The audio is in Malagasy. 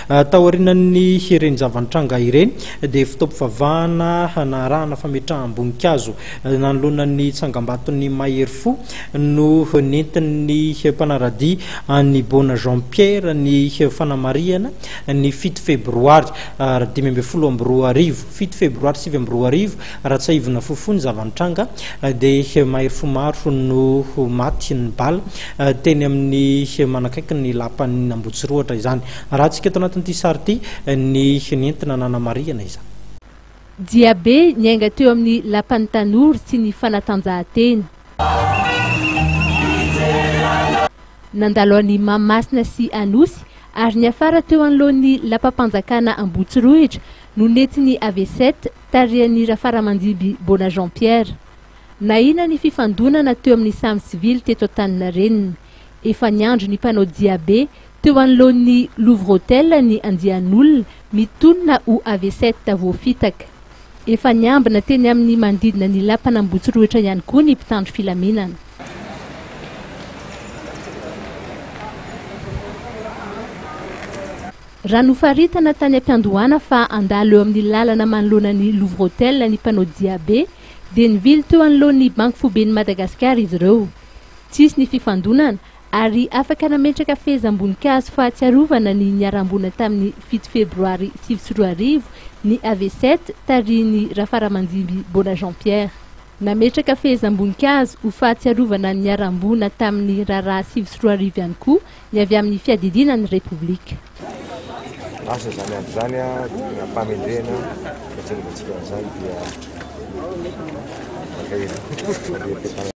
taorinan'ny hirenjavanitranga ireny dia fitaovam-pivavahana hanarahana fametraham-boninkazo nanoloanan'ny tsangambaton'ny mahery fo no nentin'ny mpanarady ny Bona Jean Pierre ny fanamariana ny 7 febroary 2022 7 febroary 2022 raha tsy aivina fofony zavanitranga dia mahery fo maro no maty ny bala teny amin'ny manakaiky ny lapan'ny Ambotsiroatra izany raha tsika eto anatin'ity sary ity ny nentina nanamariana izany. Diabe niainga teo amin'ny lapan'ny tanora sy ny fanatanjahantena. Nandalo any Mahamasina sy Anosy ary niafara teo anoloan'ny lapam-panjakana Ambotsiroitra no netiny AV7 tarihan'ny Rafaramandiby Bona Jean Pierre. Nahina ny fifandonana teo amin'ny Samy Sivily teto Antaninarenina. Efa niandro ny mpanao Diabe teo anoloan'ny Louvre Hotel ny andian'olona mitonona ho AV7 voafitaka. Efa niambina teny amin'ny manodidina ny lapana Ambotsiroitra ihany koa ny mpitandro filaminana. Raha nofaritana tany am-piandohana fa andalo eo amin'ny lalana manoloana ny Louvre Hotel ny mpanao Diabe dia nivily teo anoloan'ny Banque Foben'i Madagasikara izy ireo. Tsisy ny fifandonana ary afaka nametraka fehezam-boninkazo fahatsiarovana ny niarambona tamin'ny 7 febroary 2022 ny AV7 tarihin'ny Rafaramandiby Bona Jean Pierre. Nametraka fehezam-boninkazo ho fahatsiarovana ny niarambona tamin'ny raharaha 2022 ihany koa ny avy amin'ny fiadidinan'ny Repoblika. Asa zany andro zany ampamendrena dia